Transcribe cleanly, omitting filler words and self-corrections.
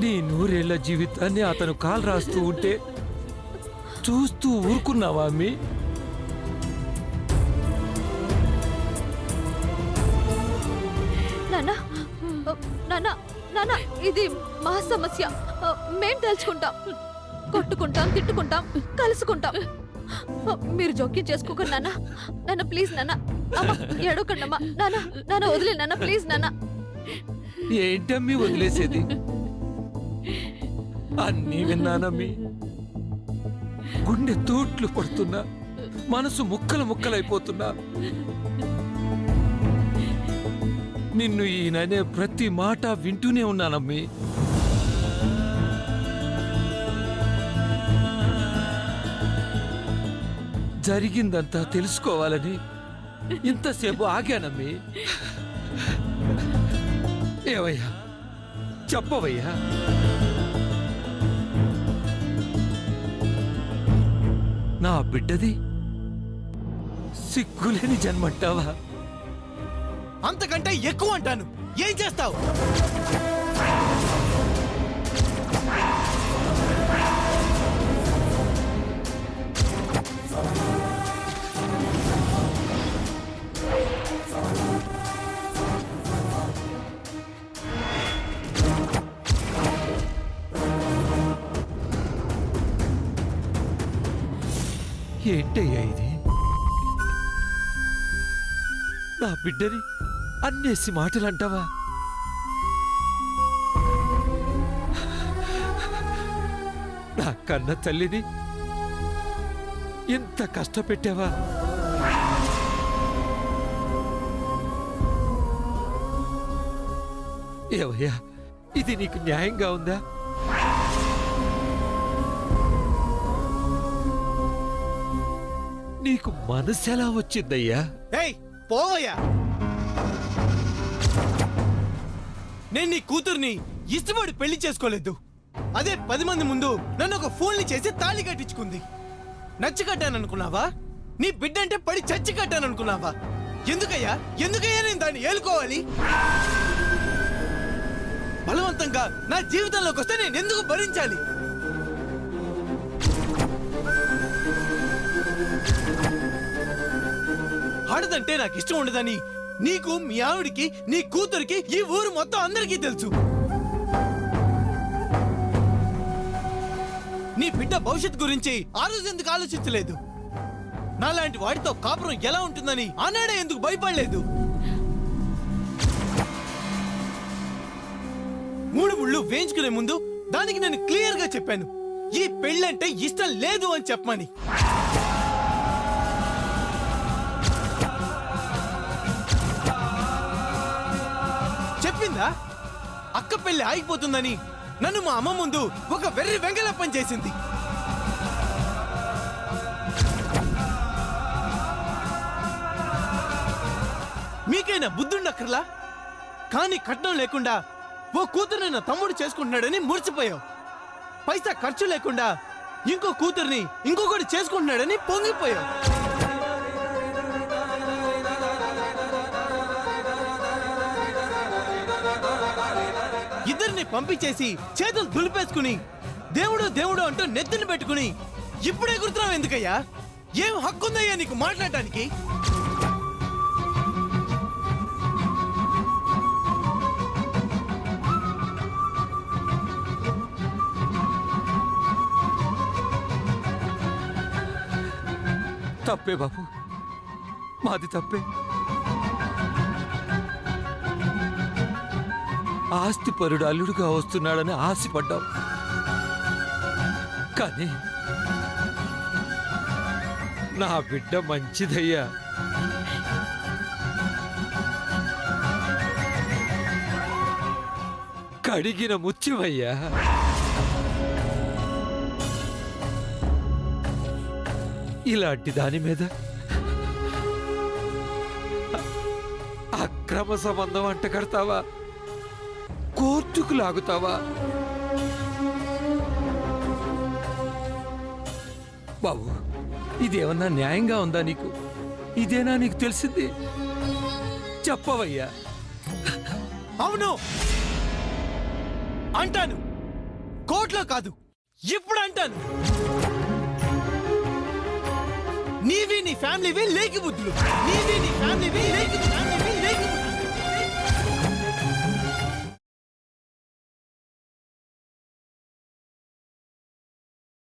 నీ 100 ఏళ్ల జీవితాన్ని అతను కాలు రాస్తూ ఉంటే చూస్తూ ఊరుకున్నావా అమ్మి? నాన్న నాన్న నాన్న, ఇది మా సమస్య. మేం తెలుసుకుంటాం, కొట్టుకుంటాం, తిట్టుకుంటాం, కలుసుకుంటాం. మీరు జోక్యం చేసుకోకండి నాన్న. నాన్న ప్లీజ్ నాన్న. అమ్మ ఏడవకండి అమ్మా. నాన్న నాన్న వదిలే నాన్న, ప్లీజ్ నాన్న. ఏంటమ్మి వదిలేసేది? అన్నీ విన్నానమ్మి. గుండె తూట్లు పడుతున్నా, మనసు ముక్కలు ముక్కలైపోతున్నా. నిన్ను ఈయననే ప్రతి మాట వింటూనే ఉన్నానమ్మి. జరిగిందంతా తెలుసుకోవాలని ఇంతసేపు ఆగానమ్మి. ఏవయ్యా చెప్పవయ్యా. నా బిడ్డది సిగ్గులేని జన్మంటావా? అంతకంటే ఎక్కువ అంటాను. ఏం చేస్తావు? ఏంటయ్యా ఇది? నా బిడ్డని అన్నేసి మాటలంటావా? నా కన్న తల్లిని ఎంత కష్టపెట్టావా? ఏవయ్యా, ఇది నీకు న్యాయంగా ఉందా? నీకు మనసెలా వచ్చిందయ్యా? ఏయ్ పోవయ్యా. నేను నీ కూతుర్ని ఇష్టపడి పెళ్లి చేసుకోలేదు. అదే 10 మంది ముందు నన్ను ఒక ఫోన్లు చేసి తాళి కట్టించుకుంది. నచ్చి కట్టాననుకున్నావా? నీ బిడ్డ అంటే పడి చచ్చి కట్టాననుకున్నావా? ఎందుకయ్యా నేను దాన్ని ఏలుకోవాలి? బలవంతంగా నా జీవితంలోకి వస్తే నేను ఎందుకు భరించాలి? ఆడదంటే నాకు ఇష్టం ఉండదని నీకు, మీ ఆవిడికి, నీ కూతురికి, ఈ ఊరు మొత్తం అందరికీ తెలుసు. నీ బిడ్డ భవిష్యత్తు గురించి ఆ రోజు ఎందుకు ఆలోచించలేదు? నాలాంటి వాడితో కాపురం ఎలా ఉంటుందని ఆనాడే ఎందుకు భయపడలేదు? 3 ముళ్ళు వేయించుకునే ముందు దానికి నేను క్లియర్ గా చెప్పాను, ఈ పెళ్ళంటే ఇష్టం లేదు అని చెప్పమని. చెప్పిందా? అక్క పెళ్లి ఆగిపోతుందని నన్ను మా అమ్మ ముందు ఒక వెర్రి వెంగళప్పని చేసింది. మీకైనా బుద్ధుండక్కర్లా? కానీ కట్నం లేకుండా ఓ కూతుర్ని నా తమ్ముడు చేసుకుంటున్నాడని మురిసిపోయావు. పైసా ఖర్చు లేకుండా ఇంకో కూతుర్ని ఇంకొకటి చేసుకుంటున్నాడని పొంగిపోయావు. ఇద్దరిని పంపించేసి చేతులు దులిపేసుకుని దేవుడు దేవుడు అంటూ నెత్తిని పెట్టుకుని ఇప్పుడే గుర్తున్నావు ఎందుకయ్యా? ఏం హక్కుందయ్యా నీకు మాట్లాడటానికి? తప్పే బాబు, మాది తప్పే. ఆస్తిపరుడు అల్లుడుగా వస్తున్నాడని ఆశపడ్డాం. కానీ నా బిడ్డ మంచిదయ్యా. కడిగిన ముత్యమయ్యా. ఇలాంటి దాని మీద అక్రమ సంబంధం అంట కడతావా? కోర్టుకు లాగుతావా? బాబు, ఇదేమన్నా న్యాయంగా ఉందా నీకు? ఇదేనా నీకు తెలిసింది? చెప్పవయ్యా. అవును అంటాను. కోర్టులో కాదు, ఇప్పుడు అంటాను. నీవి నీ ఫ్యామిలీవి లేకి బుద్ధులు, నీవి నీ ఫ్యామిలీవి లేకి